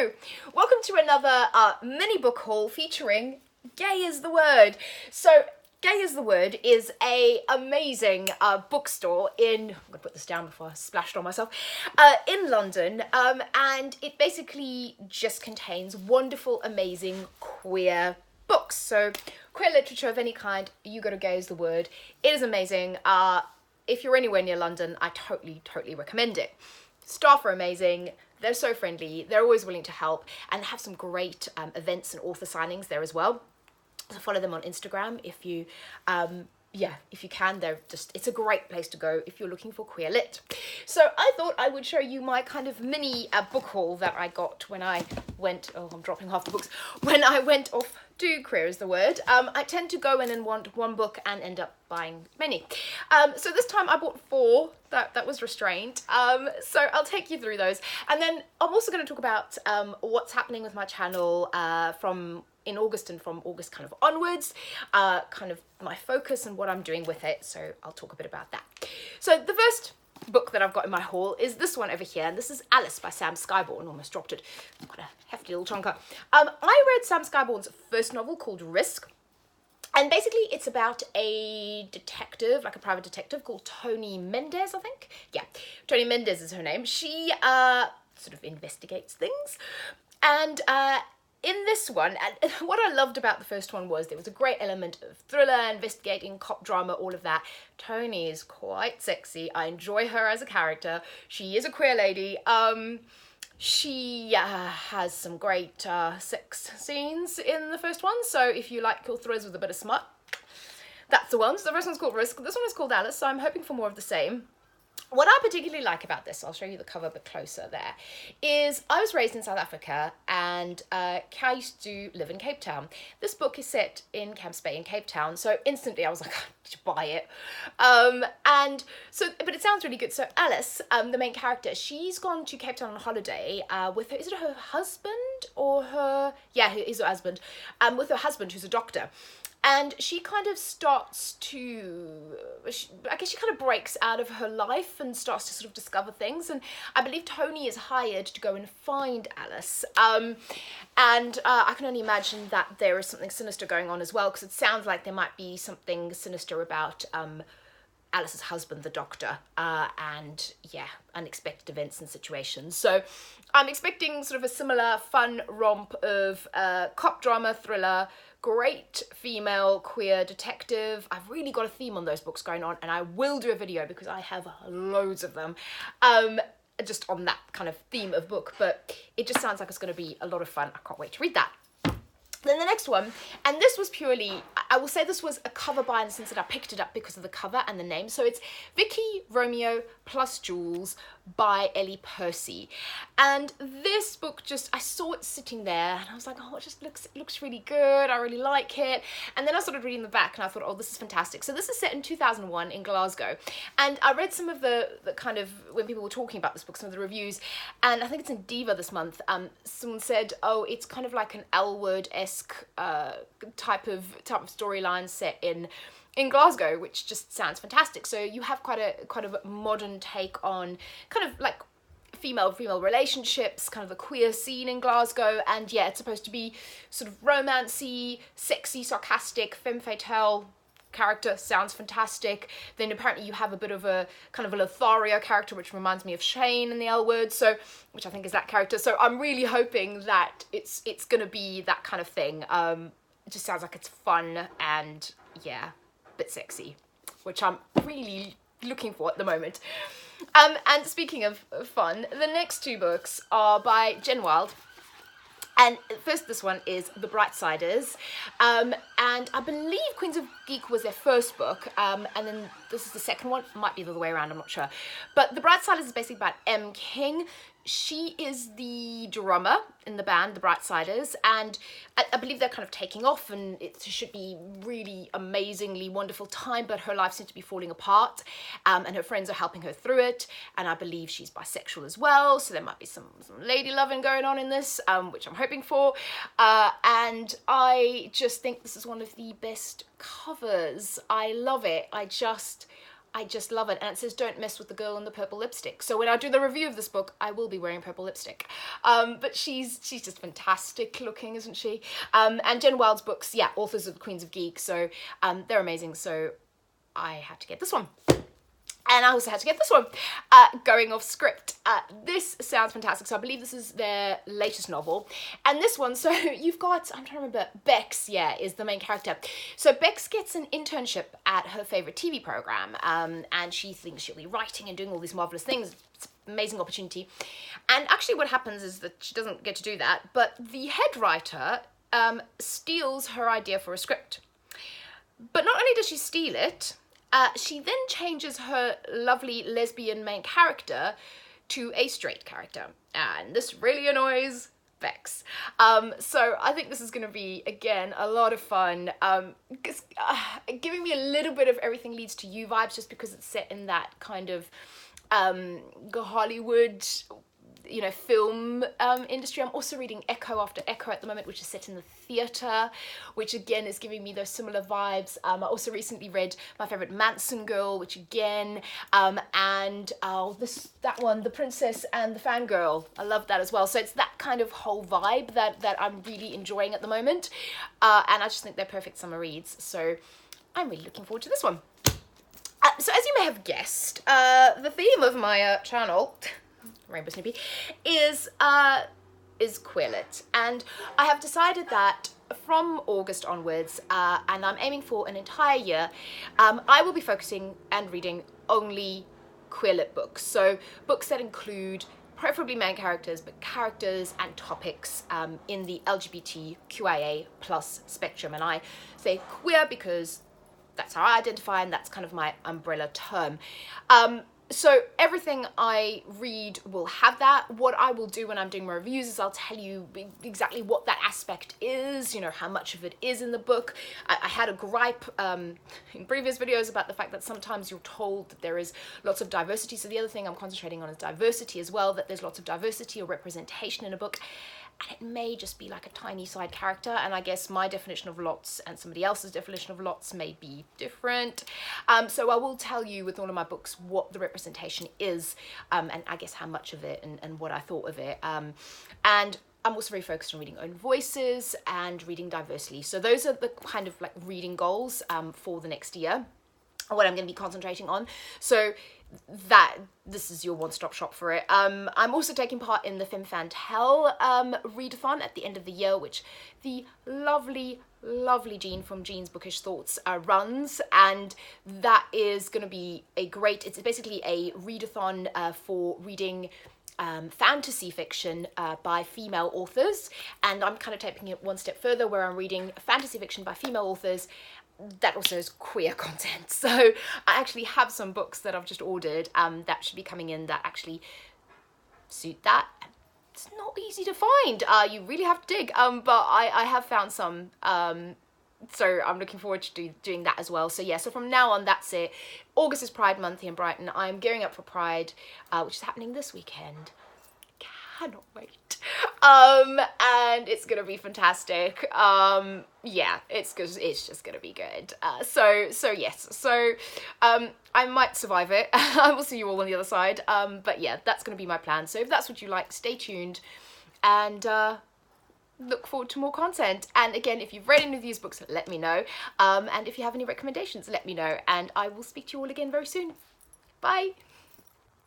Hello! Welcome to another mini book haul featuring Gay is the Word. So, Gay is the Word is a amazing bookstore in, I'm gonna put this down before I splashed on myself, in London, and it basically just contains wonderful, amazing queer books. So, queer literature of any kind, you go to Gay is the Word. It is amazing. If you're anywhere near London, I totally recommend it. Staff are amazing. They're so friendly. They're always willing to help, and have some great events and author signings there as well. So follow them on Instagram if you, if you can. It's a great place to go if you're looking for queer lit. So I thought I would show you my kind of mini book haul that I got when I went, I'm dropping half the books, when I went off to Queer is the Word. I tend to go in and want one book and end up buying many. So this time I bought 4, that was restraint. So I'll take you through those. And then I'm also going to talk about what's happening with my channel in August and from August kind of onwards, kind of my focus and what I'm doing with it. So I'll talk a bit about that. So the first book that I've got in my haul is this one over here, and this is Alice by Sam Skyborn. Almost dropped it. Got a hefty little chunker. I read Sam Skyborn's first novel called Risk, and basically it's about a detective, like a private detective called Toni Mendez, I think. Yeah, Toni Mendez is her name. She sort of investigates things, and in this one, and what I loved about the first one was there was a great element of thriller, investigating, cop drama, all of that. Toni is quite sexy. I enjoy her as a character. She is a queer lady. She has some great sex scenes in the first one, so if you like your thrillers with a bit of smut, that's the one. So the first one's called Risk. This one is called Alice, so I'm hoping for more of the same. What I particularly like about this, I'll show you the cover a bit closer there, is I was raised in South Africa, and I used to live in Cape Town. This book is set in Camps Bay in Cape Town, so instantly I was like, I need to buy it. But it sounds really good. So Alice, the main character, she's gone to Cape Town on holiday with her, is it her husband or her, yeah, it is her husband, with her husband who's a doctor. And she kind of starts to, I guess she kind of breaks out of her life and starts to sort of discover things. And I believe Toni is hired to go and find Alice. I can only imagine that there is something sinister going on as well, because it sounds like there might be something sinister about Alice's husband, the doctor, and yeah, unexpected events and situations. So I'm expecting sort of a similar fun romp of cop drama, thriller, great female queer detective. I've really got a theme on those books going on, and I will do a video because I have loads of them just on that kind of theme of book, but it just sounds like it's going to be a lot of fun. I can't wait to read that. Then the next one, and this was purely, I will say this was a cover buy in the sense that I picked it up because of the cover and the name. So it's Vicky, Romeo plus Jules by Ellie Percy. And this book just, I saw it sitting there and I was like, oh, it just looks really good. I really like it. And then I started reading the back and I thought, oh, this is fantastic. So this is set in 2001 in Glasgow. And I read some of the kind of, when people were talking about this book, some of the reviews, and I think it's in Diva this month, someone said, oh, it's kind of like an L-word-esque type of storyline set in Glasgow, which just sounds fantastic. So you have quite a modern take on kind of like female relationships, kind of the queer scene in Glasgow, and yeah, it's supposed to be sort of romancy, sexy, sarcastic, femme fatale character. Sounds fantastic. Then apparently you have a bit of a kind of a Lothario character, which reminds me of Shane in the L Word, so which I think is that character. So I'm really hoping that it's gonna be that kind of thing. It just sounds like it's fun and yeah, a bit sexy, which I'm really looking for at the moment. And speaking of fun, the next 2 books are by Jen Wilde. And first, this one is The Brightsiders, and I believe Queens of Geek was their first book, and then this is the second one. It might be the other way around, I'm not sure. But The Brightsiders is basically about M. King. She is the drummer in the band, The Brightsiders, and I believe they're kind of taking off, and it should be really amazingly wonderful time, but her life seems to be falling apart, and her friends are helping her through it, and I believe she's bisexual as well, so there might be some lady loving going on in this, which I'm hoping for, and I just think this is one of the best covers. I love it. I just love it. And it says, don't mess with the girl in the purple lipstick. So when I do the review of this book, I will be wearing purple lipstick. But she's just fantastic looking, isn't she? And Jen Wilde's books, yeah, authors of Queens of Geek. So they're amazing. So I had to get this one. And I also had to get this one, Going Off Script. This sounds fantastic. So I believe this is their latest novel. And this one, so you've got, I'm trying to remember, Bex, yeah, is the main character. So Bex gets an internship at her favourite TV programme. And she thinks she'll be writing and doing all these marvellous things. It's an amazing opportunity. And actually what happens is that she doesn't get to do that. But the head writer steals her idea for a script. But not only does she steal it, she then changes her lovely lesbian main character to a straight character. And this really annoys Bex. So I think this is going to be, again, a lot of fun. Giving me a little bit of Everything Leads to You vibes, just because it's set in that kind of Hollywood, you know, film industry. I'm also reading Echo After Echo at the moment, which is set in the theatre, which again is giving me those similar vibes. I also recently read my favourite Manson Girl, which again, and that one, The Princess and the Fangirl. I love that as well. So it's that kind of whole vibe that I'm really enjoying at the moment. And I just think they're perfect summer reads. So I'm really looking forward to this one. So as you may have guessed, the theme of my channel, Rainbow Snoopy, is queerlit, and I have decided that from August onwards, and I'm aiming for an entire year, I will be focusing and reading only queerlit books. So books that include preferably main characters, but characters and topics in the LGBTQIA+ spectrum. And I say queer because that's how I identify, and that's kind of my umbrella term. So everything I read will have that. What I will do when I'm doing my reviews is I'll tell you exactly what that aspect is, you know, how much of it is in the book. I had a gripe in previous videos about the fact that sometimes you're told that there is lots of diversity. So the other thing I'm concentrating on is diversity as well, that there's lots of diversity or representation in a book. And it may just be like a tiny side character, and I guess my definition of lots and somebody else's definition of lots may be different. So I will tell you with all of my books what the representation is, and I guess how much of it and what I thought of it. And I'm also very focused on reading own voices and reading diversely. So those are the kind of like reading goals for the next year, what I'm going to be concentrating on. So that this is your one-stop shop for it. I'm also taking part in the Femme Fantastique readathon at the end of the year, which the lovely Jean from Jean's Bookish Thoughts runs, and that is going to be a great, it's basically a readathon for reading fantasy fiction by female authors, and I'm kind of taking it one step further where I'm reading fantasy fiction by female authors that also is queer content. So I actually have some books that I've just ordered that should be coming in that actually suit that. It's not easy to find. You really have to dig, but I have found some. So I'm looking forward to doing that as well. So yeah, so from now on, that's it. August is Pride Month here in Brighton. I'm gearing up for Pride, which is happening this weekend. Cannot wait. And it's gonna be fantastic. Yeah, it's just gonna be good. So yes, so I might survive it. I will see you all on the other side. But yeah, that's gonna be my plan. So if that's what you like, stay tuned, and look forward to more content. And again, if you've read any of these books, let me know. And if you have any recommendations, let me know. And I will speak to you all again very soon. Bye.